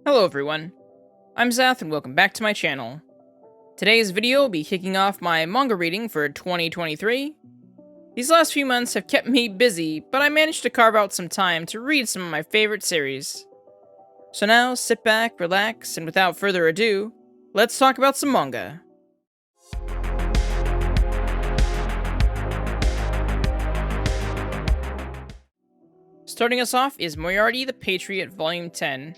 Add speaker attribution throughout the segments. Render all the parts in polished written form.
Speaker 1: Hello everyone, I'm Zath and welcome back to my channel. Today's video will be kicking off my manga reading for 2023. These last few months have kept me busy, but I managed to carve out some time to read some of my favorite series. So now, sit back, relax, and without further ado, let's talk about some manga. Starting us off is Moriarty the Patriot Volume 10.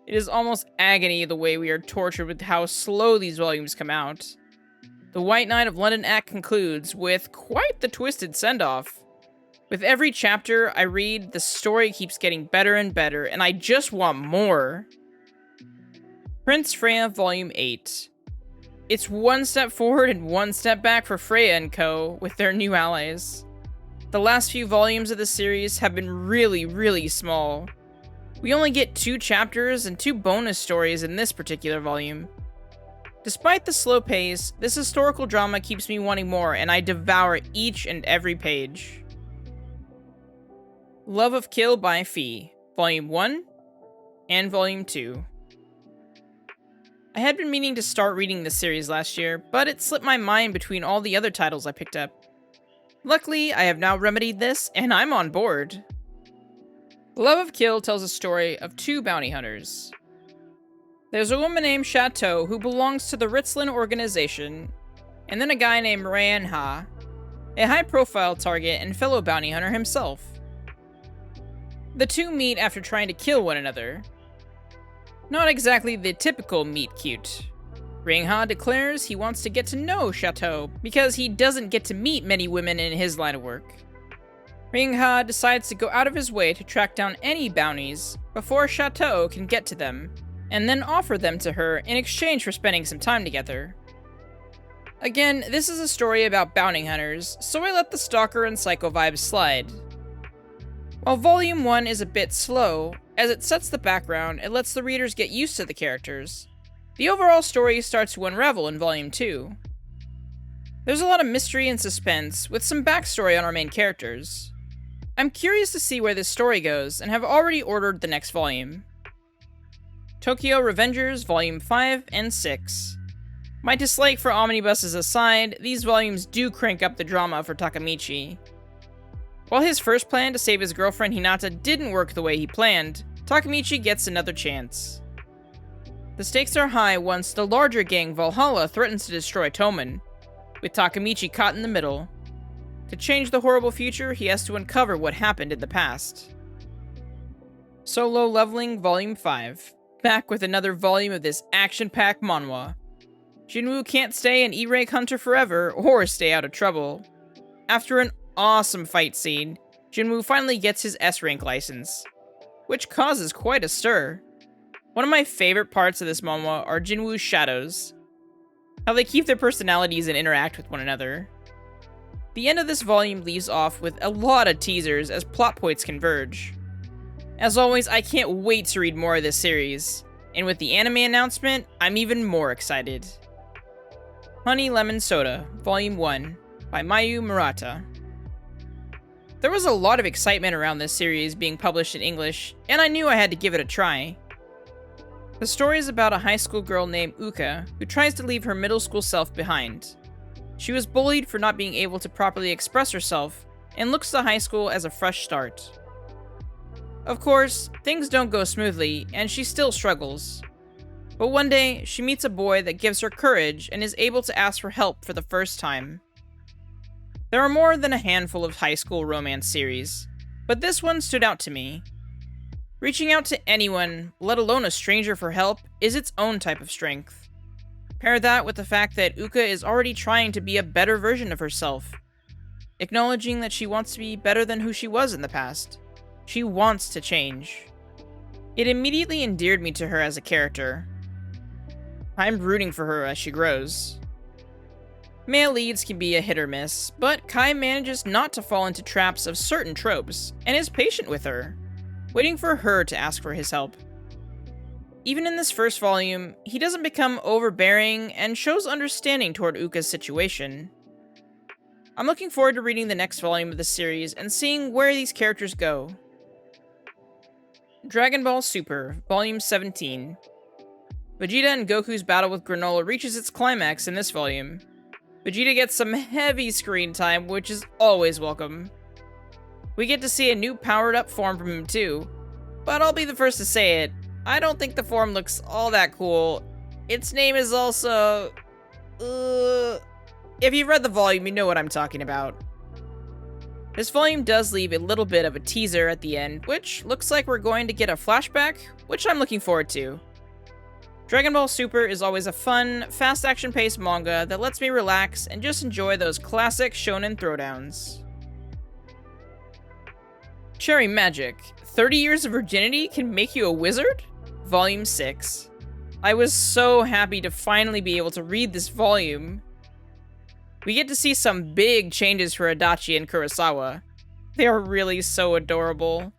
Speaker 1: It is almost agony the way we are tortured with how slow these volumes come out. The White Knight of London Act concludes with quite the twisted send-off. With every chapter I read, the story keeps getting better and better, and I just want more. Prince Freya Volume 8. It's one step forward and one step back for Freya and co. with their new allies. The last few volumes of the series have been really small. We only get 2 chapters and 2 bonus stories in this particular volume. Despite the slow pace, this historical drama keeps me wanting more, and I devour each and every page. Love of Kill by Fee, Volume 1 and Volume 2. I had been meaning to start reading this series last year, but it slipped my mind between all the other titles I picked up. Luckily, I have now remedied this, and I'm on board. Love of Kill tells a story of 2 bounty hunters. There's a woman named Chateau who belongs to the Ritzlin organization, and then a guy named Rayan Ha, a high-profile target and fellow bounty hunter himself. The two meet after trying to kill one another. Not exactly the typical meet-cute. Rayan Ha declares he wants to get to know Chateau because he doesn't get to meet many women in his line of work. Rayan Ha decides to go out of his way to track down any bounties before Chateau can get to them, and then offer them to her in exchange for spending some time together. Again, this is a story about bounty hunters, so I let the stalker and psycho vibes slide. While Volume 1 is a bit slow, as it sets the background and lets the readers get used to the characters, the overall story starts to unravel in Volume 2. There's a lot of mystery and suspense, with some backstory on our main characters. I'm curious to see where this story goes, and have already ordered the next volume. Tokyo Revengers Volume 5 and 6. My dislike for omnibuses aside, these volumes do crank up the drama for Takemichi. While his first plan to save his girlfriend Hinata didn't work the way he planned, Takemichi gets another chance. The stakes are high once the larger gang Valhalla threatens to destroy Toman, with Takemichi caught in the middle. To change the horrible future, he has to uncover what happened in the past. Solo Leveling Volume 5. Back with another volume of this action-packed manhwa. Jinwoo can't stay an E-rank hunter forever, or stay out of trouble. After an awesome fight scene, Jinwoo finally gets his S-rank license, which causes quite a stir. One of my favorite parts of this manhwa are Jinwoo's shadows. How they keep their personalities and interact with one another. The end of this volume leaves off with a lot of teasers as plot points converge. As always, I can't wait to read more of this series, and with the anime announcement, I'm even more excited. Honey Lemon Soda, Volume 1, by Mayu Murata. There was a lot of excitement around this series being published in English, and I knew I had to give it a try. The story is about a high school girl named Uka who tries to leave her middle school self behind. She was bullied for not being able to properly express herself, and looks to high school as a fresh start. Of course, things don't go smoothly, and she still struggles. But one day, she meets a boy that gives her courage and is able to ask for help for the first time. There are more than a handful of high school romance series, but this one stood out to me. Reaching out to anyone, let alone a stranger for help, is its own type of strength. Pair that with the fact that Uka is already trying to be a better version of herself, acknowledging that she wants to be better than who she was in the past. She wants to change. It immediately endeared me to her as a character. I'm rooting for her as she grows. Male leads can be a hit or miss, but Kai manages not to fall into traps of certain tropes, and is patient with her, waiting for her to ask for his help. Even in this first volume, he doesn't become overbearing and shows understanding toward Uka's situation. I'm looking forward to reading the next volume of the series and seeing where these characters go. Dragon Ball Super, Volume 17. Vegeta and Goku's battle with Granola reaches its climax in this volume. Vegeta gets some heavy screen time, which is always welcome. We get to see a new powered-up form from him too, but I'll be the first to say it, I don't think the form looks all that cool. Its name is also... If you've read the volume, you know what I'm talking about. This volume does leave a little bit of a teaser at the end, which looks like we're going to get a flashback, which I'm looking forward to. Dragon Ball Super is always a fun, fast action-paced manga that lets me relax and just enjoy those classic shonen throwdowns. Cherry Magic, 30 Years of Virginity Can Make You a Wizard? Volume 6. I was so happy to finally be able to read this volume. We get to see some big changes for Adachi and Kurosawa. They are really so adorable.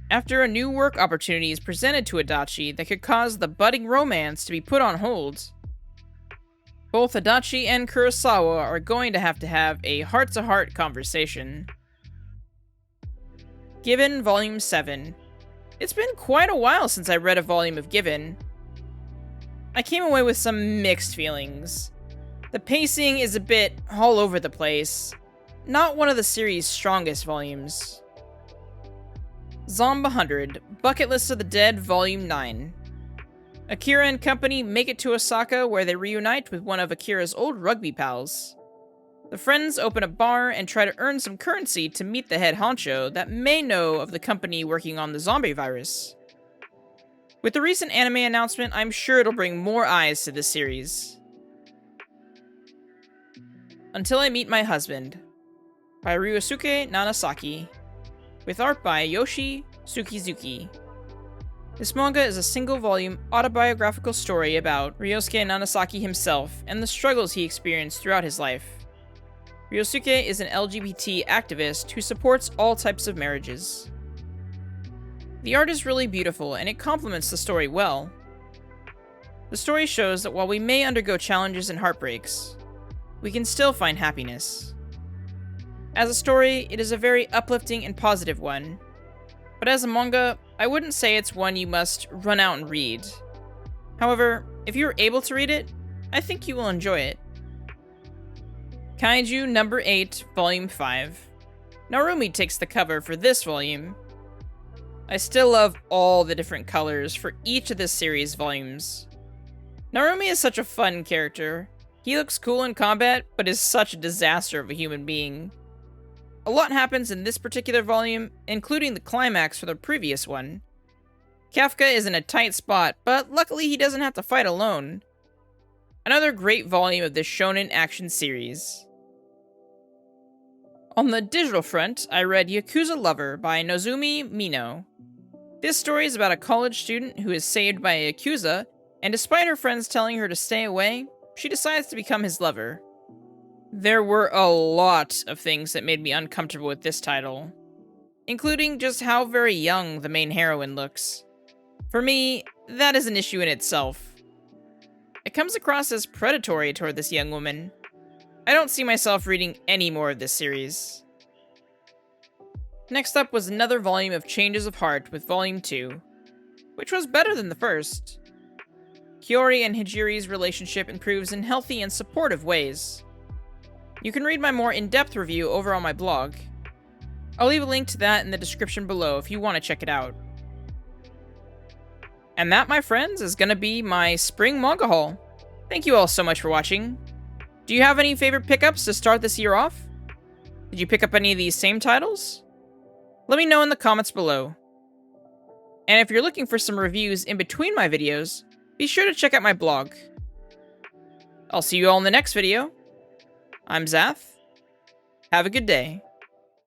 Speaker 1: After a new work opportunity is presented to Adachi that could cause the budding romance to be put on hold, both Adachi and Kurosawa are going to have a heart-to-heart conversation. Given Volume 7. It's been quite a while since I read a volume of Given. I came away with some mixed feelings. The pacing is a bit all over the place. Not one of the series' strongest volumes. Zomb 100, Bucket List of the Dead, Volume 9. Akira and company make it to Osaka where they reunite with one of Akira's old rugby pals. The friends open a bar and try to earn some currency to meet the head honcho that may know of the company working on the zombie virus. With the recent anime announcement, I'm sure it'll bring more eyes to this series. Until I Meet My Husband, by Ryosuke Nanasaki, with art by Yoshi Tsukizuki. This manga is a single-volume autobiographical story about Ryosuke Nanasaki himself and the struggles he experienced throughout his life. Ryosuke is an LGBT activist who supports all types of marriages. The art is really beautiful and it complements the story well. The story shows that while we may undergo challenges and heartbreaks, we can still find happiness. As a story, it is a very uplifting and positive one, but as a manga, I wouldn't say it's one you must run out and read. However, if you're able to read it, I think you will enjoy it. Kaiju number 8, Volume 5. Narumi takes the cover for this volume. I still love all the different colors for each of this series' volumes. Narumi is such a fun character. He looks cool in combat, but is such a disaster of a human being. A lot happens in this particular volume, including the climax for the previous one. Kafka is in a tight spot, but luckily he doesn't have to fight alone. Another great volume of this shonen action series. On the digital front, I read Yakuza Lover by Nozumi Mino. This story is about a college student who is saved by a Yakuza, and despite her friends telling her to stay away, she decides to become his lover. There were a lot of things that made me uncomfortable with this title, including just how very young the main heroine looks. For me, that is an issue in itself. It comes across as predatory toward this young woman. I don't see myself reading any more of this series. Next up was another volume of Changes of Heart with Volume 2, which was better than the first. Kiori and Hijiri's relationship improves in healthy and supportive ways. You can read my more in-depth review over on my blog. I'll leave a link to that in the description below if you want to check it out. And that, my friends, is going to be my spring manga haul. Thank you all so much for watching. Do you have any favorite pickups to start this year off? Did you pick up any of these same titles? Let me know in the comments below. And if you're looking for some reviews in between my videos, be sure to check out my blog. I'll see you all in the next video. I'm Zath. Have a good day.